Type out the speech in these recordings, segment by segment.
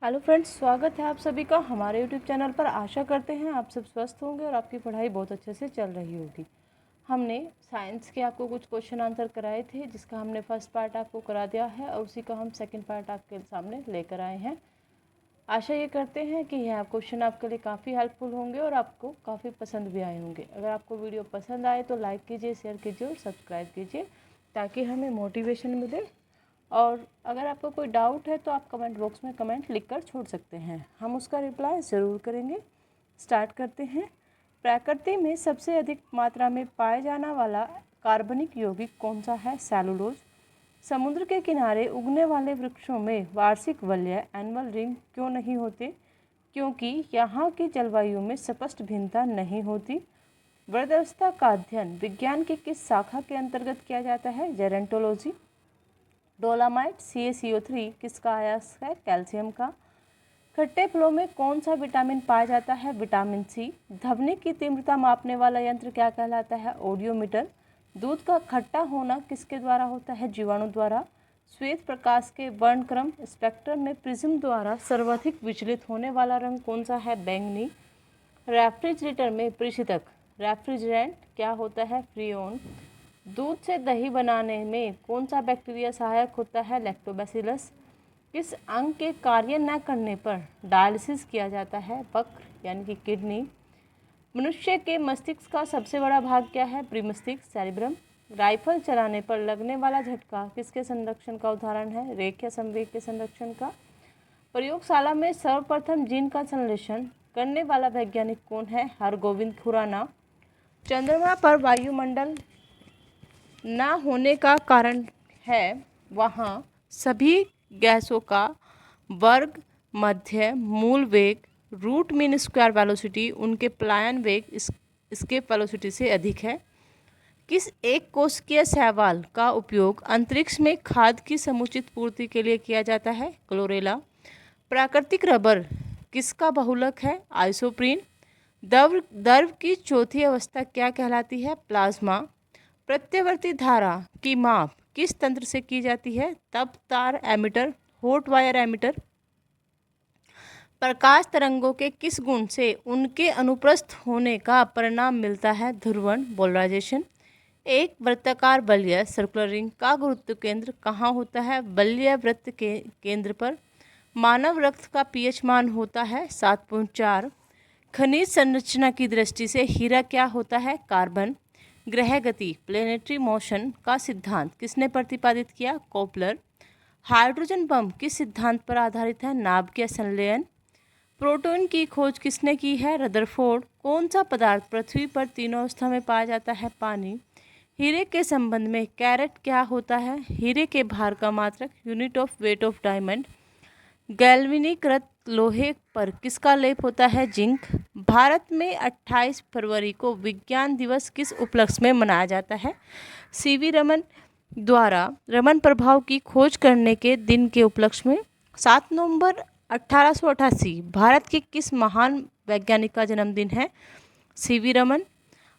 Hello friends, स्वागत है आप सभी का हमारे यूट्यूब चैनल पर। आशा करते हैं आप सब स्वस्थ होंगे और आपकी पढ़ाई बहुत अच्छे से चल रही होगी। हमने साइंस के आपको कुछ क्वेश्चन आंसर कराए थे, जिसका हमने फर्स्ट पार्ट आपको करा दिया है और उसी का हम सेकंड पार्ट आपके सामने लेकर आए हैं। आशा ये करते हैं कि यह क्वेश्चन आपके लिए काफ़ी हेल्पफुल होंगे और आपको काफ़ी पसंद भी आए होंगे। अगर आपको वीडियो पसंद आए तो लाइक कीजिए, शेयर कीजिए और सब्सक्राइब कीजिए ताकि हमें मोटिवेशन मिले। और अगर आपको कोई डाउट है तो आप कमेंट बॉक्स में कमेंट लिखकर छोड़ सकते हैं, हम उसका रिप्लाई ज़रूर करेंगे। स्टार्ट करते हैं। प्रकृति में सबसे अधिक मात्रा में पाया जाने वाला कार्बनिक यौगिक कौन सा है? सेलुलोज। समुद्र के किनारे उगने वाले वृक्षों में वार्षिक वलय एनुअल रिंग क्यों नहीं होते? क्योंकि यहाँ की जलवायु में स्पष्ट भिन्नता नहीं होती। वृद्धावस्था का अध्ययन विज्ञान की किस शाखा के अंतर्गत किया जाता है? जेरेंटोलॉजी। डोलामाइट CaCO3 किसका आयस है? कैल्शियम का। खट्टे फलों में कौन सा विटामिन पाया जाता है? Vitamin C. ध्वनि की तीव्रता मापने वाला यंत्र क्या कहलाता है? ऑडियोमीटर। दूध का खट्टा होना किसके द्वारा होता है? जीवाणु द्वारा। श्वेत प्रकाश के वर्णक्रम स्पेक्ट्रम में प्रिज्म द्वारा सर्वाधिक विचलित होने वाला रंग कौन सा है? बैंगनी। रेफ्रिजरेटर में प्रशीतक रेफ्रिजरेंट क्या होता है? फ्रीओन। दूध से दही बनाने में कौन सा बैक्टीरिया सहायक होता है? लैक्टोबैसिलस। किस अंग के कार्य न करने पर डायलिसिस किया जाता है? वक्र यानी कि किडनी। मनुष्य के मस्तिष्क का सबसे बड़ा भाग क्या है? प्रीमस्तिष्क सेरिब्रम। राइफल चलाने पर लगने वाला झटका किसके संरक्षण का उदाहरण है? रेख या संवेग के संरक्षण का। प्रयोगशाला में सर्वप्रथम जीन का संश्लेषण करने वाला वैज्ञानिक कौन है? हरगोविंद खुराना। चंद्रमा पर वायुमंडल न होने का कारण है वहाँ सभी गैसों का वर्ग, मध्य, मूल वेग, रूट मीन स्क्वायर वेलोसिटी, उनके पलायन वेग एस्केप वेलोसिटी से अधिक है। किस एक कोशिकीय शैवाल का उपयोग अंतरिक्ष में खाद की समुचित पूर्ति के लिए किया जाता है? क्लोरेला। प्राकृतिक रबर किसका बहुलक है? आइसोप्रीन। द्रव की चौथी अवस्था क्या कहलाती है? प्लाज्मा। प्रत्यावर्ती धारा की माप किस तंत्र से की जाती है? तप तार एमीटर, हॉट वायर एमीटर। प्रकाश तरंगों के किस गुण से उनके अनुप्रस्थ होने का परिणाम मिलता है? ध्रुवण पोलराइजेशन। एक वृत्ताकार बल्य सर्कुलर रिंग का गुरुत्व केंद्र कहाँ होता है? बल्य वृत्त के केंद्र पर। मानव रक्त का pH मान होता है 7.4। खनिज संरचना की दृष्टि से हीरा क्या होता है? कार्बन। ग्रह गति प्लेनेटरी मोशन का सिद्धांत किसने प्रतिपादित किया? कोपलर। हाइड्रोजन बम किस सिद्धांत पर आधारित है? नाभिकीय संलयन। प्रोटॉन की खोज किसने की है? रदरफोर्ड। कौन सा पदार्थ पृथ्वी पर तीनों अवस्था में पाया जाता है? पानी। हीरे के संबंध में कैरेट क्या होता है? हीरे के भार का मात्रक, unit of weight of diamond. गैल्वेनीकृत लोहे पर किसका लेप होता है? जिंक। भारत में 28 फरवरी को विज्ञान दिवस किस उपलक्ष्य में मनाया जाता है? CV रमन द्वारा रमन प्रभाव की खोज करने के दिन के उपलक्ष्य में। 7 नवंबर 1888 भारत के किस महान वैज्ञानिक का जन्मदिन है? CV रमन।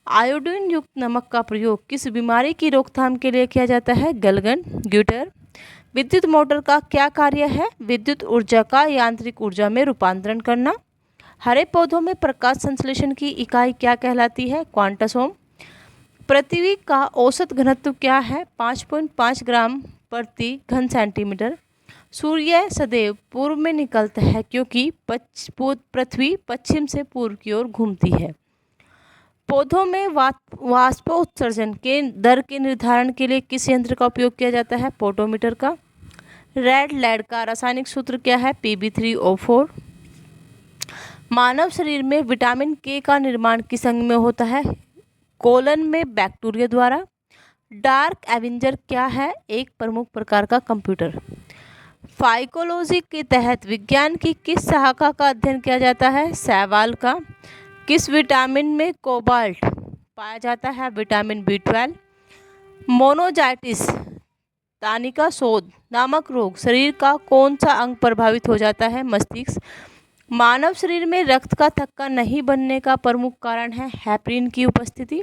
आयोडीन युक्त नमक का प्रयोग किस बीमारी की रोकथाम के लिए किया जाता है? गलगन ग्यूटर। विद्युत मोटर का क्या कार्य है? विद्युत ऊर्जा का यांत्रिक ऊर्जा में रूपांतरण करना। हरे पौधों में प्रकाश संश्लेषण की इकाई क्या कहलाती है? क्वांटसोम। पृथ्वी का औसत घनत्व क्या है? 5.5 ग्राम प्रति घन सेंटीमीटर। सूर्य सदैव पूर्व में निकलता है क्योंकि पृथ्वी पश्चिम से पूर्व की ओर घूमती है। पौधों में वाष्पोत्सर्जन के दर के निर्धारण के लिए किस यंत्र का उपयोग किया जाता है? पोटोमीटर का। रेड लेड का रासायनिक सूत्र क्या है? Pb3O4। मानव शरीर में विटामिन के का निर्माण किस अंग में होता है? कोलन में बैक्टीरिया द्वारा। डार्क एवेंजर क्या है? एक प्रमुख प्रकार का कंप्यूटर। फाइकोलॉजी के तहत विज्ञान की किस शाखा का अध्ययन किया जाता है? शैवाल का। किस विटामिन में कोबाल्ट पाया जाता है? Vitamin B12। मोनोजाइटिस तानिका शोध नामक रोग शरीर का कौन सा अंग प्रभावित हो जाता है? मस्तिष्क। मानव शरीर में रक्त का थक्का नहीं बनने का प्रमुख कारण है हेपरिन की उपस्थिति।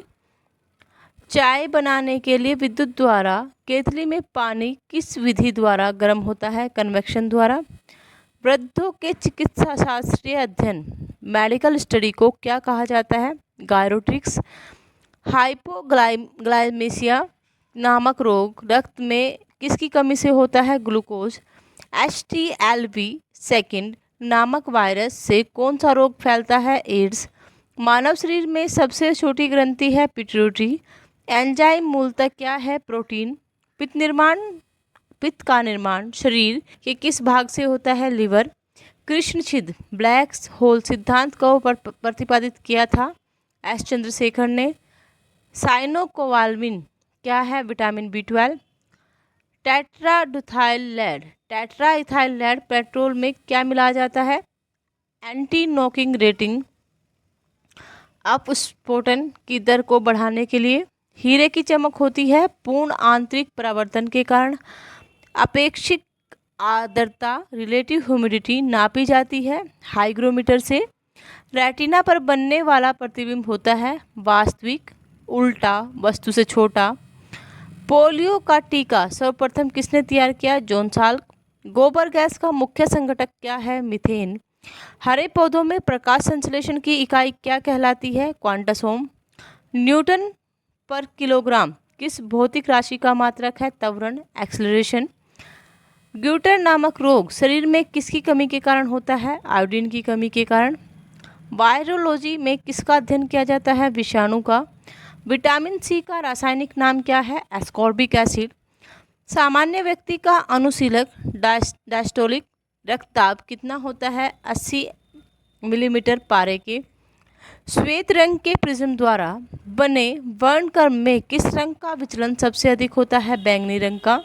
चाय बनाने के लिए विद्युत द्वारा केतली में पानी किस विधि द्वारा गर्म होता है? कन्वेक्शन द्वारा। वृद्धों के चिकित्सा शास्त्रीय अध्ययन मेडिकल स्टडी को क्या कहा जाता है? गायरोट्रिक्स। हाइपोग्लाइमेसिया नामक रोग रक्त में किसकी कमी से होता है? ग्लूकोज। HTLV सेकंड नामक वायरस से कौन सा रोग फैलता है? एड्स। मानव शरीर में सबसे छोटी ग्रंथि है पिट्यूटरी। एंजाइम मूलतः क्या है? प्रोटीन। पित्त का निर्माण शरीर के किस भाग से होता है? लिवर। कृष्ण छिद्र ब्लैक होल सिद्धांत को प्रतिपादित किया था? एस चंद्रशेखर ने। साइनोकोवाल्मिन क्या है? Vitamin B12। Tetraethyl lead petrol में क्या मिलाया जाता है? एंटी नॉकिंग रेटिंग अपस्फोटन की दर को बढ़ाने के लिए। हीरे की चमक होती है पूर्ण आंतरिक परावर्तन के कारण। अपेक्षित आर्द्रता रिलेटिव ह्यूमिडिटी नापी जाती है हाइग्रोमीटर से। रेटिना पर बनने वाला प्रतिबिंब होता है वास्तविक, उल्टा, वस्तु से छोटा। पोलियो का टीका सर्वप्रथम किसने तैयार किया? John Salk. गोबर गैस का मुख्य संघटक क्या है? मीथेन। हरे पौधों में प्रकाश संश्लेषण की इकाई क्या कहलाती है? क्वांटसोम। न्यूटन पर किलोग्राम किस भौतिक राशि का मात्रक है? त्वरण, एक्सेलरेशन। ग्यूटर नामक रोग शरीर में किसकी कमी के कारण होता है? आयोडीन की कमी के कारण। वायरोलॉजी में किसका अध्ययन किया जाता है? विषाणु का। विटामिन C का रासायनिक नाम क्या है? Ascorbic acid. सामान्य व्यक्ति का अनुशीलक डायस्टोलिक रक्तचाप कितना होता है? 80 मिलीमीटर पारे के। श्वेत रंग के प्रिज्म द्वारा बने वर्णक्रम में किस रंग का विचलन सबसे अधिक होता है? बैंगनी रंग का।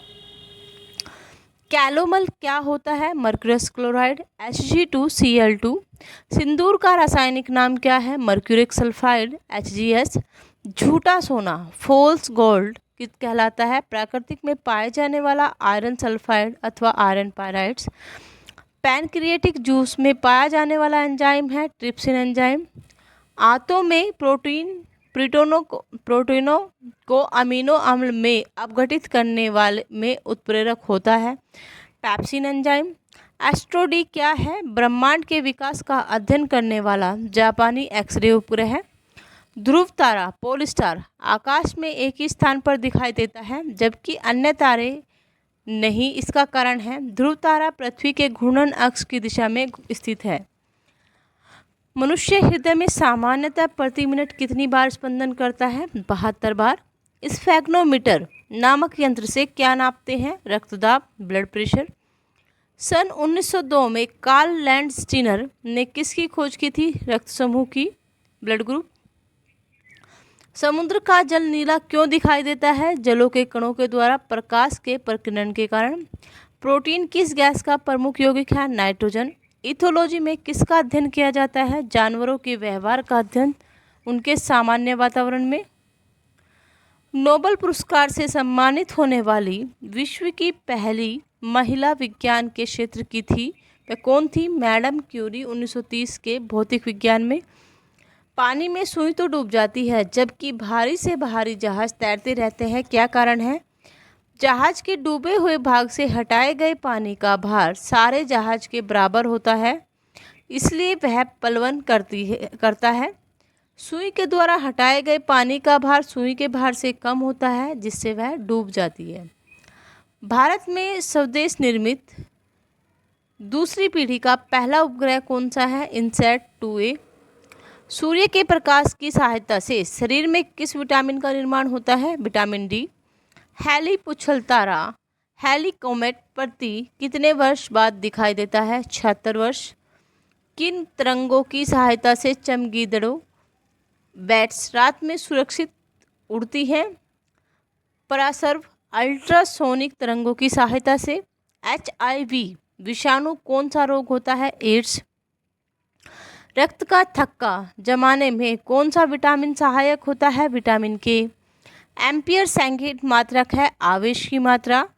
कैलोमल क्या होता है? Mercurous chloride. Hg2Cl2। सिंदूर का रासायनिक नाम क्या है? Mercuric sulphide HgS। झूठा सोना फॉल्स गोल्ड कहलाता है? प्राकृतिक में पाए जाने वाला आयरन सल्फाइड अथवा आयरन पायराइड्स। पैनक्रिएटिक जूस में पाया जाने वाला एंजाइम है ट्रिप्सिन एंजाइम। आंतों में प्रोटीनों को अमीनो अम्ल में अपघटित करने वाले में उत्प्रेरक होता है पैप्सिन एंजाइम। एस्ट्रोडी क्या है? ब्रह्मांड के विकास का अध्ययन करने वाला जापानी एक्सरे उपग्रह। ध्रुव तारा पोल स्टार आकाश में एक ही स्थान पर दिखाई देता है जबकि अन्य तारे नहीं। इसका कारण है ध्रुव तारा पृथ्वी के घूर्णन अक्ष की दिशा में स्थित है। मनुष्य हृदय में सामान्यतः प्रति मिनट कितनी बार स्पंदन करता है? 72 बार। स्फेग्नोमीटर नामक यंत्र से क्या नापते हैं? रक्तदाब, ब्लड प्रेशर। सन 1902 में कार्ल लैंडस्टीनर ने किसकी खोज की थी? रक्त समूह की, ब्लड ग्रुप। समुद्र का जल नीला क्यों दिखाई देता है? जलों के कणों के द्वारा प्रकाश के प्रकीर्णन के कारण। प्रोटीन किस गैस का प्रमुख यौगिक है? नाइट्रोजन। इथोलॉजी में किसका अध्ययन किया जाता है? जानवरों के व्यवहार का अध्ययन उनके सामान्य वातावरण में। नोबेल पुरस्कार से सम्मानित होने वाली विश्व की पहली महिला विज्ञान के क्षेत्र की थी, वह कौन थी? Madam Curie. 1930 के भौतिक विज्ञान में। पानी में सुई तो डूब जाती है जबकि भारी से भारी जहाज तैरते रहते हैं, क्या कारण है? जहाज के डूबे हुए भाग से हटाए गए पानी का भार सारे जहाज के बराबर होता है, इसलिए वह प्लवन करता है। सुई के द्वारा हटाए गए पानी का भार सुई के भार से कम होता है जिससे वह डूब जाती है। भारत में स्वदेश निर्मित दूसरी पीढ़ी का पहला उपग्रह कौन सा है? INSAT 2A। सूर्य के प्रकाश की सहायता से शरीर में किस विटामिन का निर्माण होता है? Vitamin D। हैली पुछल तारा हैली कोमेट प्रति कितने वर्ष बाद दिखाई देता है? 76 वर्ष। किन तरंगों की सहायता से चमगीदड़ों बैट्स रात में सुरक्षित उड़ती हैं? परासर्व अल्ट्रासोनिक तरंगों की सहायता से। HIV विषाणु कौन सा रोग होता है? एड्स। रक्त का थक्का जमाने में कौन सा विटामिन सहायक होता है? Vitamin K। एम्पियर संकेत मात्रक है आवेश की मात्रा।